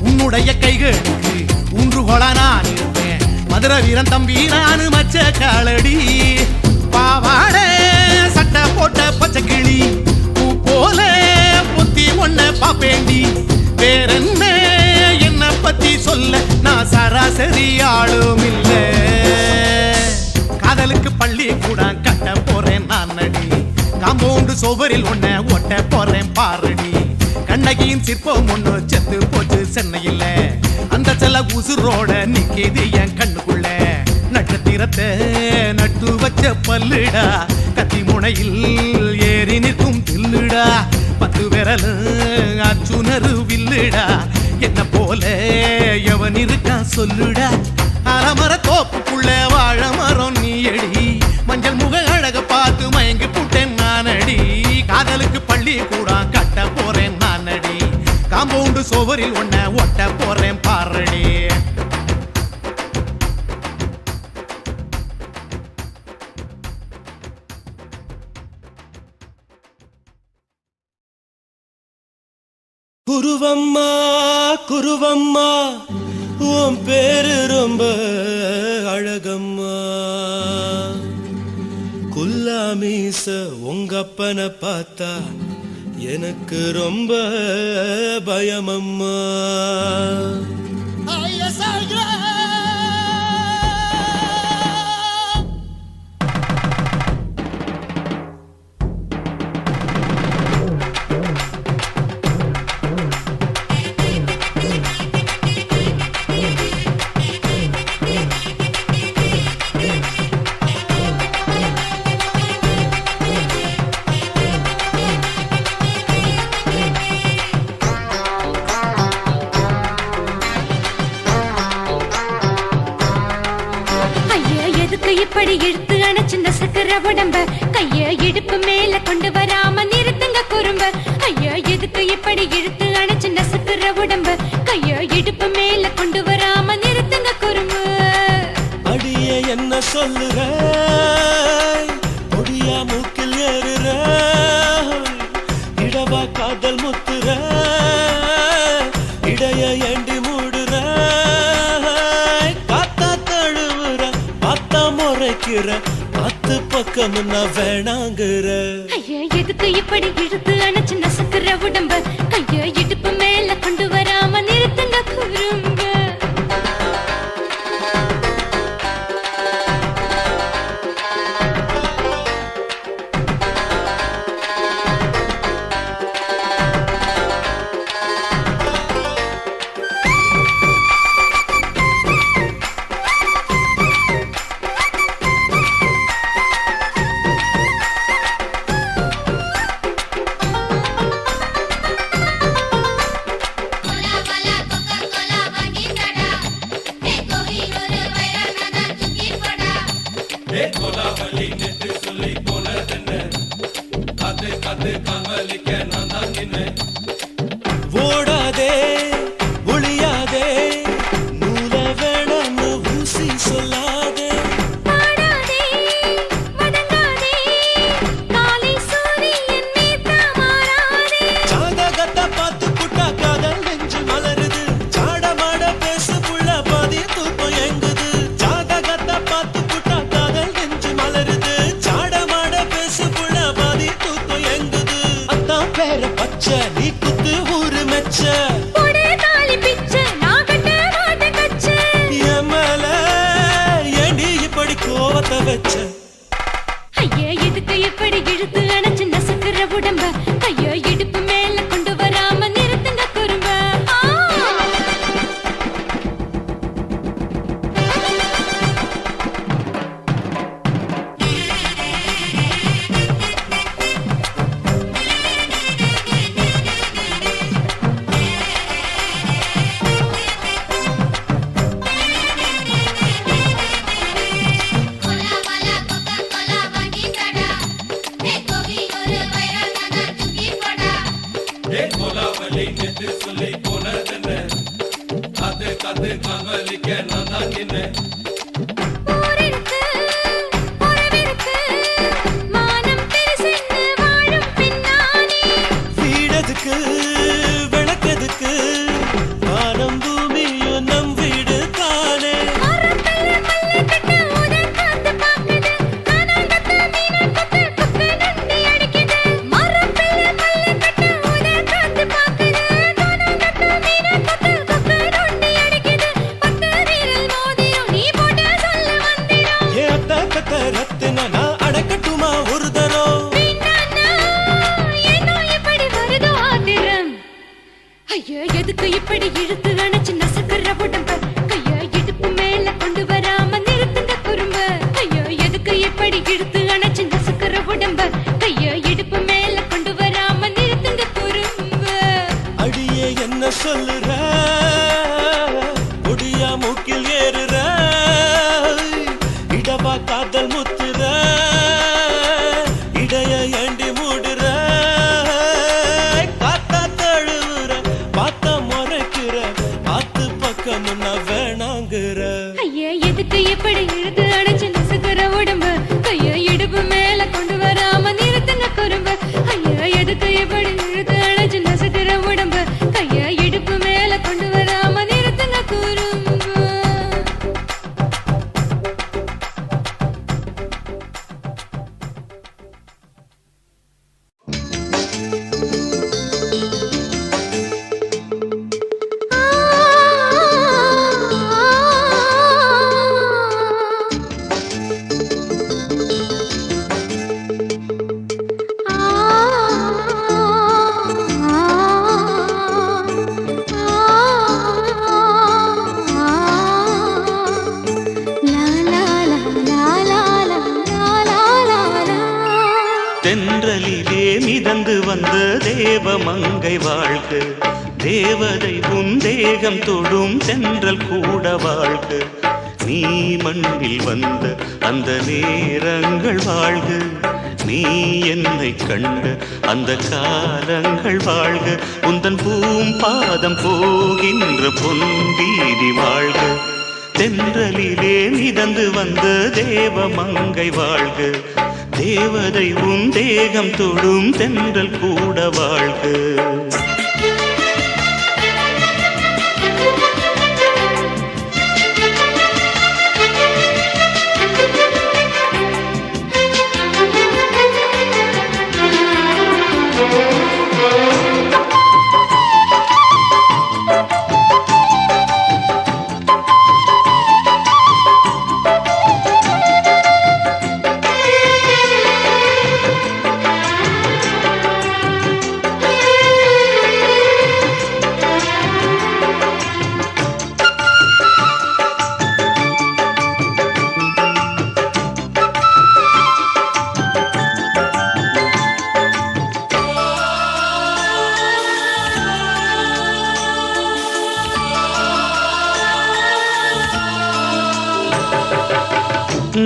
உன்னுடைய கைகளுக்கு ஊன்றுகோலா நான் இருப்பேன் மதுரை வீரன் தம்பி நானு மச்ச காலடி பாவாட சட்டை போட்ட பச்சை கிளி பூ போல பொத்தி ஒன்ன பாப்பேண்டி வேறென்ன என்ன பத்தி சொல்ல நான் சராசரி ஆளும் இல்ல காதலுக்கு பள்ளி கூட கட்ட போறேன் நான் நடி காம்பவுண்டு சுவரில் ஒன்ன ஒட்ட போறேன் பாரடி கண்ணகியின் சிற்பம் ஒண்ணு செத்து போச்சு சென்னையில் அந்த செல்ல உசுரோட நிக்கிது என் கண்ணுக்குள்ள நட்சத்திரத்தை நட்டு வச்ச பல்லுடா கத்தி முனையில் ஏறி நிற்கும் தில்லுடா 10 விரல் அச்சுணரு வில்லுடா என்ன போல எவன் இருக்கா சொல்லுடா அலமர தோப்புக்குள்ள வாழ மரம் நீ அடி மஞ்சள் முக அழக பார்த்து மயங்கி புட்டேன் நானடி காதலுக்கு பள்ளி கூட கட்ட போறேன் நானடி காம்பவுண்டு சுவரில் ஒன்ன ஒட்ட போறேன் பாரடி
குருவம்மா குருவம்மா உன் பேரு ரொம்ப அழகம்மா குல்லாமீச உங்க அப்பனை பார்த்தா எனக்கு ரொம்ப பயமம்மா
இப்படி இழுத்து அணைச்சு நசுக்கிற உடம்ப கைய இடுப்பு மேல கொண்டு வராம நிறுத்துங்க குறும்ப ஐயா எதுக்கு இப்படி இழுத்து அணைச்சு நசுக்கிற உடம்ப கைய இடுப்பு மேல கொண்டு வராம நிறுத்துங்க குறும்பு
அடிய என்ன சொல்லுற ஒடியா மூக்கில் ஏறுற இடவா காதல் முத்துற இடைய ஏண்டி மூடுற காத்தா தழுவுற பார்த்தா முறைக்கிற 10 பக்கம் நான் வேணாங்குற
ஐயா எதுக்கு இப்படி இழுத்து அணைச்சு நசுக்கிற உடம்ப கைய இடுப்பு மேல கொண்டு வராம நிறுத்துங்க குறும்ப
ஓடாதே ஒளியாதே நூல வேணான்னு ஊசி சொல்லாதே
பாடாதே வதங்காதே காலை சூரியன் மீதா மாறாதே
ஜாதகத்தை பார்த்து புட்டா காதல் நெஞ்சு மலருது சாடமாட பேசு புள்ள பாதி தூக்கம் எங்குது ஜாதகத்தை பார்த்து புட்டா காதல் நெஞ்சு மலருது சாடமாட பேசு புள்ள பாதி தூக்கம் எங்குது அத்தான் பேர பச்சை நீ குத்து ஊரு மெச்ச
போடே தாலி பிச்சை நான் கட்ட மாட்ட கச்சை
எமல ஏண்டி இப்படி கோவத்தை வச்ச
ஐயா எதுக்கு இப்படி இழுத்து அணைச்சு நசுக்கிற உடம்ப கைய இடுப்பு மேல கொண்டு வராம நிறுத்துங்க குறும்ப ஊருக்கு உறவிருக்கு மானம் பெருசென்னு வாழும் பின்னானே
வீடதுக்கு விளக்கதுக்கு வானம் பூமியும் நம் வீடு தானே
மரத்துல மல்லி கட்டு உதன் காத்து பாக்குது கானாங்கத்து மீனா கொத்து கொக்கு நண்டி அடிக்குது மரத்துல மல்லி கட்டு உதன் காத்து பாக்குது கானாங்கத்து மீனா கொத்து கொக்கு நண்டி அடிக்குது 10 விரல் மோதிரும் நீ எதுக்கு இப்படி இழுத்து அணைச்சு நசுக்குற உடம்ப கைய இடுப்பு மேல கொண்டு வராம நிறுத்துங்க குறும்ப ஐயோ எதுக்கு இப்படி இழுத்து அணைச்சு நசுக்குற உடம்ப கைய இடுப்பு மேல கொண்டு வராம நிறுத்துங்க குறும்ப
அடியே என்ன சொல்லுற முடியா மூக்கில் ஏறுற இடவா காதல் முத்துற இடைய ஏண்டி மூடுற காத்தா தழுவுற பார்த்த முறைக்கிற பார்த்து பக்கம் வேணாங்குற
ஐயா எதுக்கு இப்படி இழுத்து அணைச்சு நசுக்குற உடம்ப கைய இடுப்பு மேல கொண்டு வராம நிறுத்துங்க குறும்ப ஐயா எதுக்கு இப்படி இழுத்து அணைச்சு நசுக்குற உடம்ப கைய இடுப்பு மேல கொண்டு வராம நிறுத்துங்க குறும்ப
தென்றலிலே மிதந்து வந்த தேவமங்கை வாழ்க தேவதை உன் தேகம் தொடும் தென்றல் கூட வாழ்க நீ மண்ணில் வந்த அந்த நேரங்கள் வாழ்க நீ என்னை கண்ட அந்த காலங்கள் வாழ்க உந்தன் பூம்பாதம் போகின்ற பொன்வீதி வாழ்க தென்றலிலே மிதந்து வந்த தேவமங்கை வாழ்க தேவதை உன் தேகம் தொடும் தென்றல் கூட வாழ்க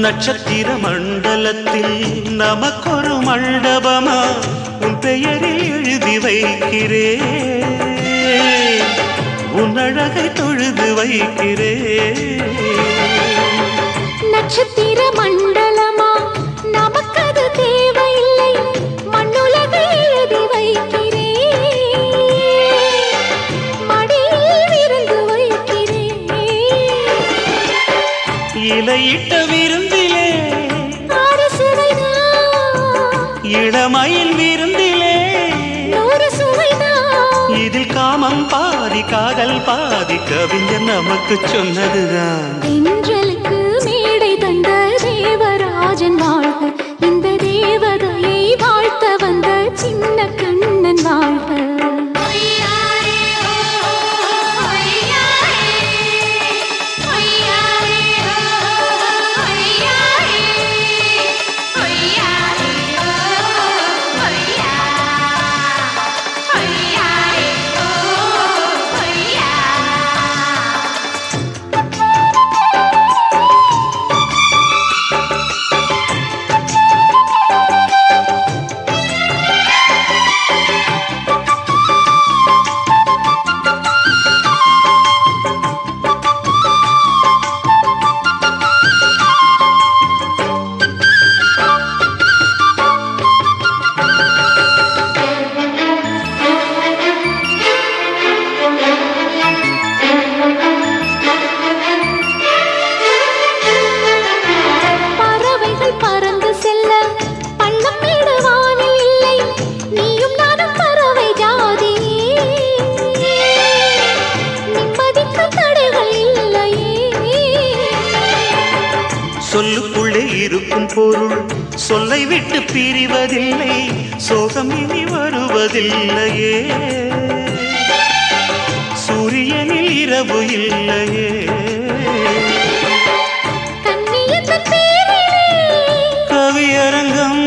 நட்சத்திர மண்டலத்தில் நமக்கொரு மண்டபமா உன் பெயரில் எழுதி வைக்கிறேன் உன் அழகை தொழுது வைக்கிறேன்
நட்சத்திர மண்டலமா நமக்கது தேவையில்லை மண்ணுலகை எழுதி வைக்கிறேன் மடியில் விருந்து வைக்கிறேன்
இலையிட்ட விருந்திலே இளமயில் விருந்திலே இதில் காமம் பாதி காதல் பாதி கவிஞர் நமக்கு சொன்னதுதான்
தென்றலுக்கு மேடை தந்த தேவராஜன் வாழ்க இந்த தேவதையை வாழ்த்த வந்த சின்ன கண்ணன் வாழ்க
சொல்லுக்குள்ளே இருக்கும் பொருள் சொல்லை விட்டு பிரிவதில்லை சோகம் இனி வருவதில்லையே எனில் இரவு இல்லையே.
கண்ணியத்தின் பேரிலே
கவியரங்கம்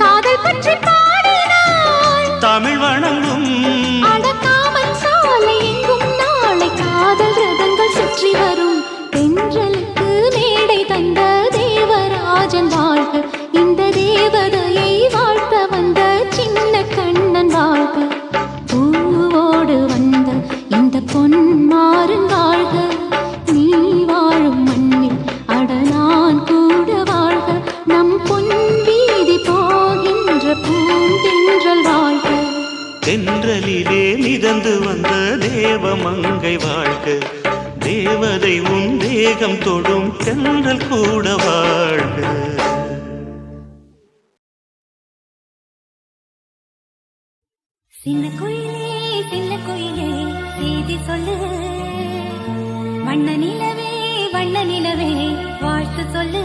காதல் பற்றி பாடினாள்.
தமிழ் வணங்கும்
அடக்காமல் சாலை எங்கும் நாளை காதல் ரதங்கள் சுற்றி வரும். தென்றலுக்கு மேடை தந்த தேவராஜன் வாழ்க. இந்த தேவதையை வாழ்த்த வந்த சின்ன கண்ணன் வாழ்க. பூவோடு வந்த இந்த பொன்மாறன் வாழ்க. நீ வாழும் மண்ணில் அட நான் கூட வாழ்க. நம் பொன் வீதி போகின்ற பூந்தென்றல் வாழ்க.
தென்றலிலே மிதந்து வந்த தேவமங்கை வாழ்க. தேவதை உன் தேகம் தொடும் தென்றல் கூட வாழ்க.
சின்ன குயிலே செய்தி சொல்லு. வண்ண நிலவே வாழ்த்து சொல்லு.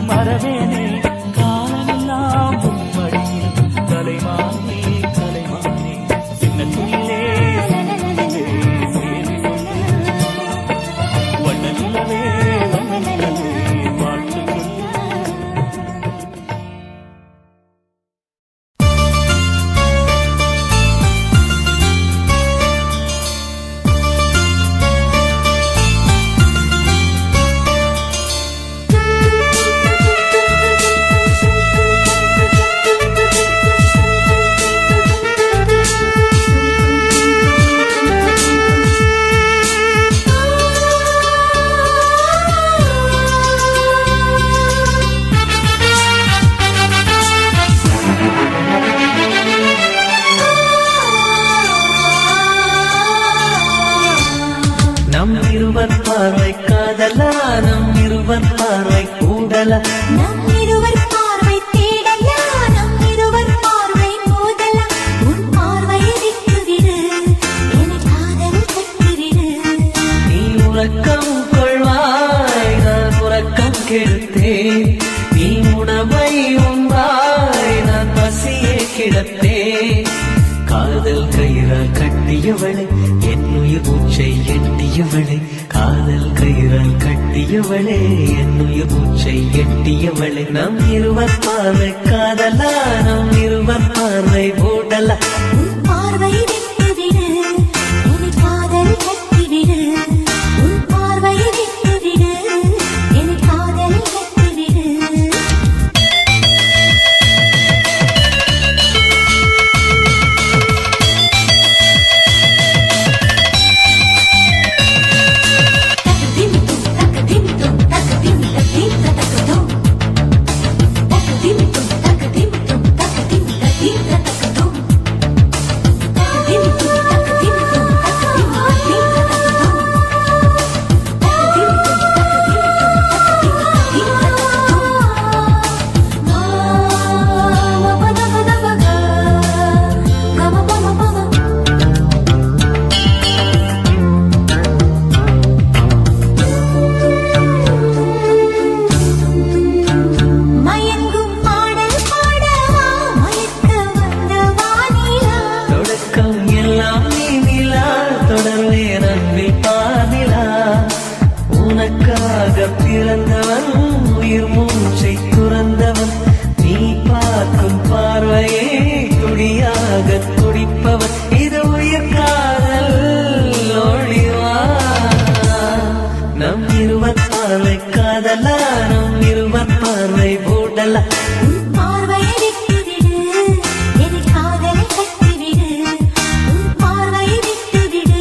மறவேனே காலமெல்லாம் உம்மடியில் கலைமானே கலைமானே சின்ன துயிலே வண்ண நிலவே வாழ்த்துக்கள்
நம் இருவர் பார்வை காதலா நம் இருவர் பார்வை கூடலா
நம் இருவர் பார்வை தேடலா நம் இருவர் பார்வை மோதலா உன் பார்வையை விட்டுவிடு என்னை காதல் கட்டிவிடு
நீ உறக்கம் கொள்வாய் நான் உறக்கம் கெடுத்தேன் நீ உணவை உண்பாய் நான் பசியே கிடப்பேன் காதல் கயிறால் கட்டியவளை என் உயிர் மூச்சை எட்டியவளை காதல் கயிறால் கட்டியவளே என் உயிர் மூச்சை எட்டியவளை நம் இருவர் பார்வை காதலா நம் இருவர் பார்வை மூடலா
உன் பார்வையை விட்டுவிடு என்னை காதல் கட்டிவிடு உன் பார்வையை விட்டுவிடு என்னை காதல் கட்டிவிடு மயங்கும் பாடல் பாடவா மயக்க வந்த வானிலா
தொடக்கம் எல்லாம் நீ நிலா தொடர்வேன் அன்பில் பாதிலா உனக்காக பிறந்தவன் உயிர் மூச்சை துறந்தவன் நீ பார்க்கும் பார்வையே துடியாக துடிப்பவன் இது உயிர் காதல் ஒளிவா நம் இருவர் பார்வை காதலா நம் இருவர் பார்வை மூடலா
உன் பார்வையை விட்டுவிடு என்னை காதலை கட்டிவிடு உன் பார்வையை விட்டுவிடு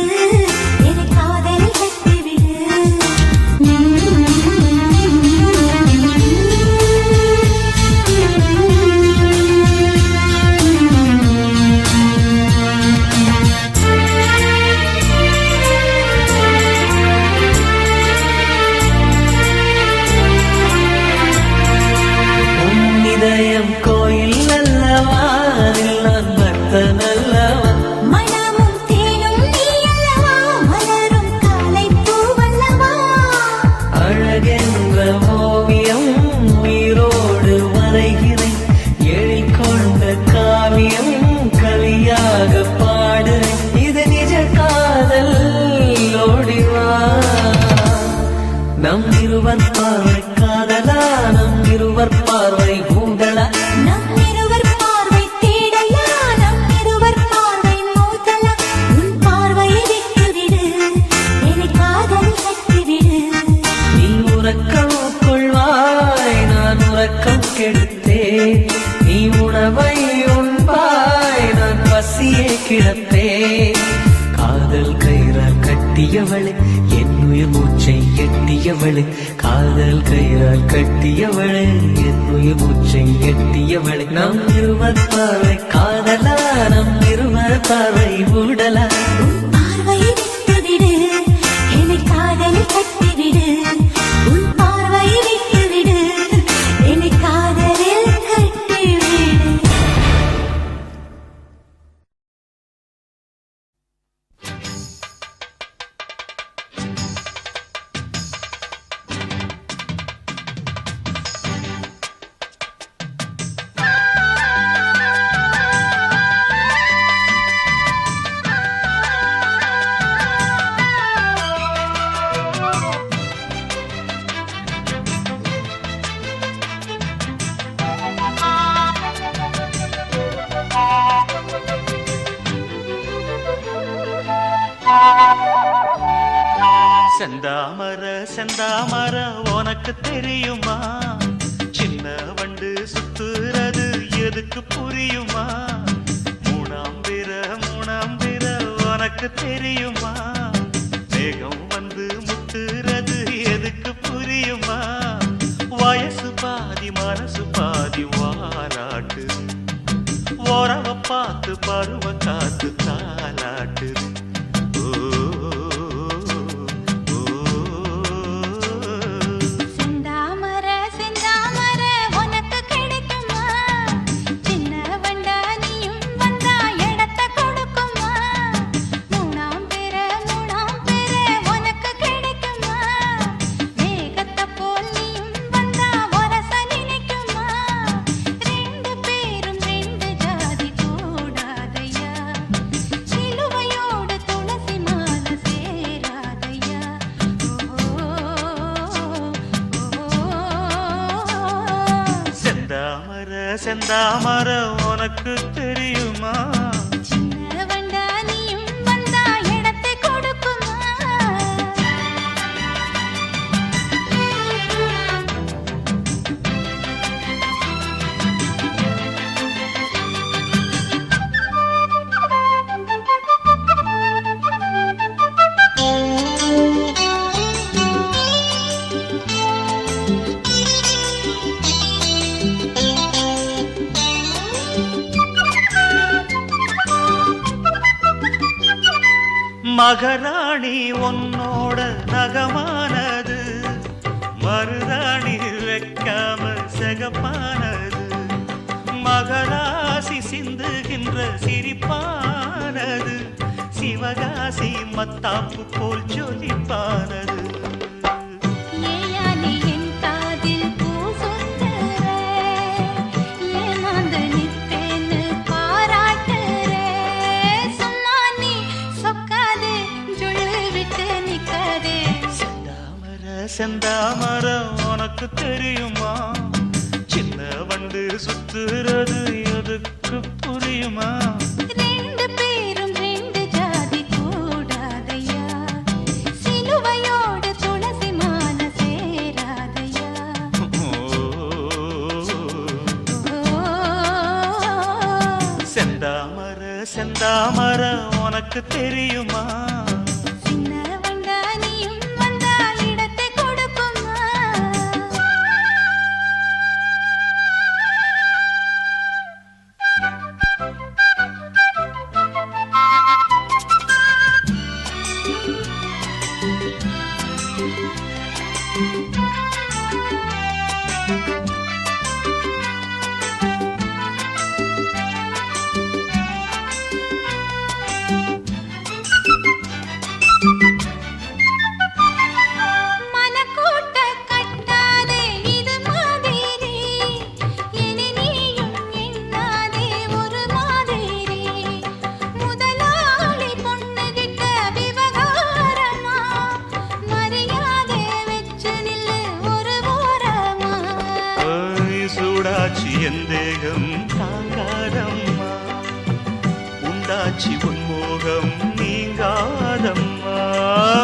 என்னை காதலை கட்டிவிடு
உன் இதயம் கோயில் அல்லவா அதில் நான் பக்தன் அல்லவா
மனமும் தேனும் நீ அல்லவா மலரும் காலை பூவல்லவா
அழகென்ற ஓவியம் உயிரோடு வரைகிறேன் எழில் கொண்ட காவியம் கலியாக பாடுறேன் இது நிஜ காதல் ஓடிவா நம் இருவர் பார்வை காதலா நம் இருவர் பார்வை கூடலா
நம் இருவர் பார்வை தேடலா நம் இருவர் பார்வை மோதலா உன் பார்வையை விட்டுவிடு என்னை காதல் கட்டிவிடு
நீ உறக்கம் கொள்வாய் நான் உறக்கம் கெடுத்தேன் நீ உணவை உண்பாய் நான் பசியே கிடப்பேன் காதல் கயிறால் கட்டியவளை என் உயிர் மூச்சை எட்டியவளை காதல் கயிறால் கட்டியவளை என் உயிர் மூச்சை எட்டியவளை நம் இருவர் பார்வை காதலா நம் இருவர் பார்வை மூடலா
உன் பார்வையை விட்டுவிடு என்னை காதல் கட்டிவிடு உன் பார்வையை விட்டுவிடு என்னை காதலில் கட்டிவிடு
செந்தாமர செந்தாமர உனக்கு தெரியுமா சின்ன வண்டு சுத்துறது எதுக்கு புரியுமா மூணாம் பிற உனக்கு தெரியுமா மேகம் வந்து முட்டுறது எதுக்கு புரியுமா வயசு பாதி மனசு பாதி வாராட்டு உறவ பார்த்து பருவ காத்து தாலாட்டுது செந்தாமரம் உனக்கு தெரியுமா?
சின்ன வண்டானியும் வந்தா இடத்தை கொடுக்குமா?
மகராணி உன்னோட நகமானது, மருதாணி வைக்காம செகப்பானது, மகராசி சிந்துகின்ற சிரிப்பானது, சிவகாசி மத்தாப்பு போல் ஜொலிப்பானது.
ஏயானே என் காதில் பூ சொந்தர, ஏமாந்து நித்தேன்னு பாராட்டுற, சும்மா நீ சொக்காதே ஜொல்லு விட்டு நிக்காதே.
செந்தாமரம் உனக்கு தெரியுமா? சின்ன வண்டு சுத்துறது எதுக்கு புரியுமா?
ரெண்டு பேரும் ரெண்டு ஜாதி கூடாதையா, சிலுவையோடு துளசி மாலை சேராதையா.
செந்தாமரம் உனக்கு தெரியுமா?
சின்ன வண்டானியும் வந்தா இடத்தை கொடுக்குமா? மனக்கூட்ட கட்டாதே இது மாதிரி, இனி நீயும் எண்ணாதே ஒரு மாதிரி. முதலாளி பொண்ணுகிட்ட விவகாரமா, மரியாதை வச்சு நில்லு ஒரு ஓரமா.
சூடாச்சி என் தேகம் தாங்காதம்மா, உண்டாச்சி உன்மோகம் நீங்காதம்மா.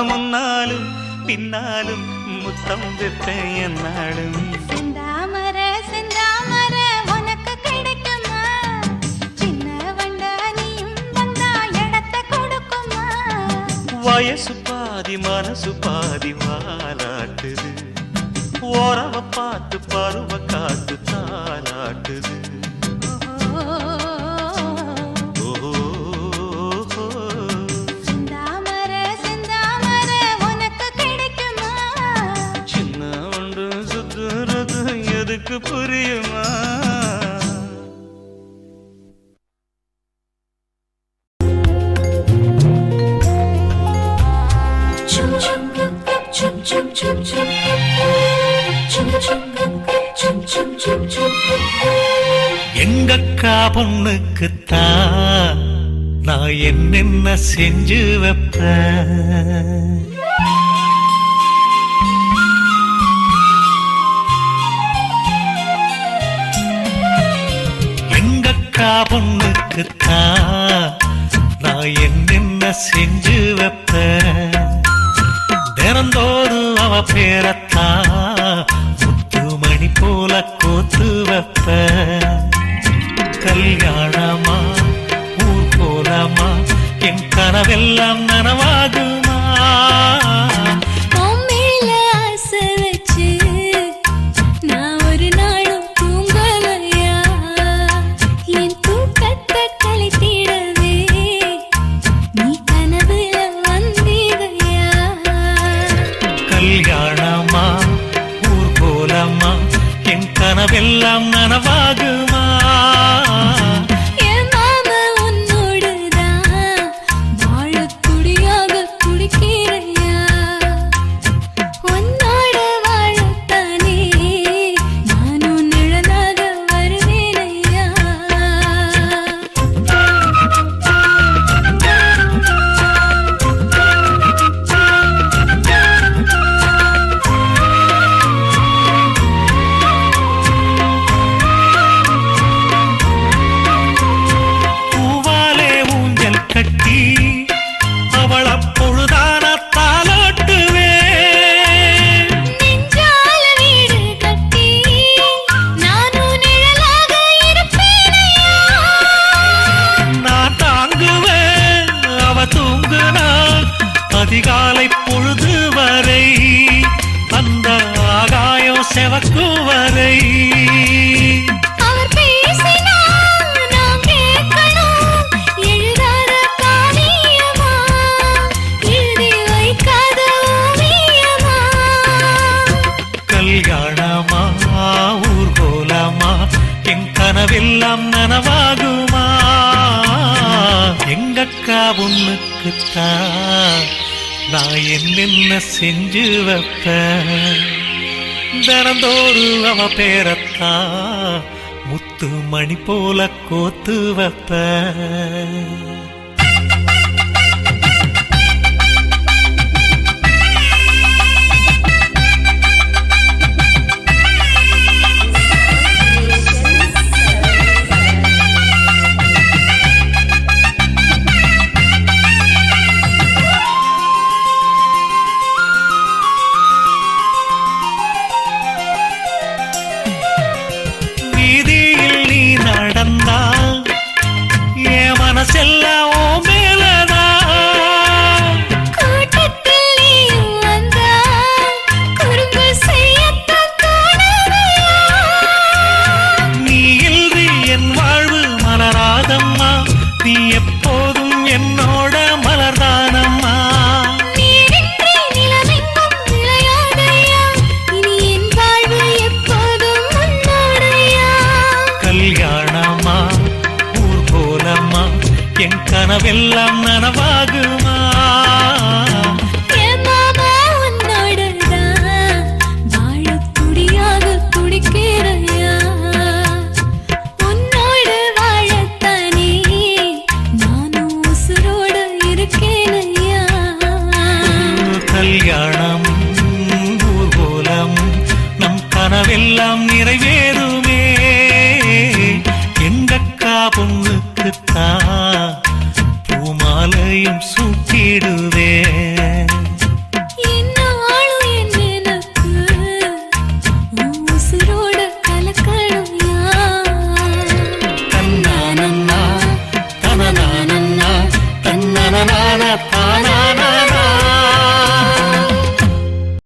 முன்னாலும் பின்னாலும் முத்தம் வைப்பேன் என்னாலும்.
செந்தாமர செந்தாமர உனக்கு கிடைக்குமா? சின்ன வண்டானியும் வந்தா இடத்தை கொடுக்குமா?
வயசு பாதி மனசு பாதி வாலாட்டுது, ஓரவ பார்த்து பருவ காத்து தாலாட்டுது.
செந்தாமர செந்தாமர உனக்கு கிடைக்குமா?
சின்ன ஒன்று சுத்துறது எதுக்கு புரியுமா?
chum chum chum chum chum chum chum chum chum chum chum chum.
எங்கக்கா பொண்ணுக்குத்தான் நான் என்னென்ன செஞ்சு வைப்பேன். எங்கக்கா பொண்ணுக்குத்தான் நான் என்னென்ன செஞ்சு வைப்பேன். தினந்தோறும் அவ பேரத்தான் முத்துமணி போல கோத்து வைப்பேன். கல்யாணமா ஊர் போலாமா, என் கனவெல்லாம் நனவாகுமா?
உன் மேல ஆசை வச்சு நான் ஒரு நாளும் தூங்கலையா, என் தூக்கத்தை கலைத்திடவே நீ கனவுல வந்திடையா.
கல்யாணமா ஊர் போலாமா, என் கனவெல்லாம் நனவாகுமா?
என் மாமா உன்னோடுதான் வாழத் துடியாக துடிக்கிறையா, உன்னோட வாழத்தானே நானும் நிழலாக வருவேனையா.
பேரத்தான் நான் என்னென்ன செஞ்சு வைப்பேன். தினந்தோறு அவ பேரத்தான் முத்து மணி போல கோத்து வைப்பேன். மனசெல்லாம் ஓ மேலதான்
கூட்டத்தில் நீயும் வந்தா குறும்பு செய்யத்தான் தோணுதையா?
நீ இன்றி என் வாழ்வு மலராதம்மா, நீ எப்போதும் என்னோட மலர்தானம்மா.
நீரின்றி நிலவெங்கும் விளையாதையா, இனி என் வாழ்வு எப்போதும் உன்னோடையா?
கல்யாணமா ஊர்கோலம்மா என் கனவெல்லாம் நனவாகுமா?
என் மாமா உன்னோடதான் வாழத் துடியாக துடிக்கிறையா? உன்னோடு வாழத்தானே நானும் உசுரோடு இருக்கேனையா?
கல்யாணம் ஊர்கோலம் நம் கனவெல்லாம் நிறைவேறுமே. எங்கக்கா பொண்ணுக்குத்தான் பூமாலையும் சூட்டிடுவே.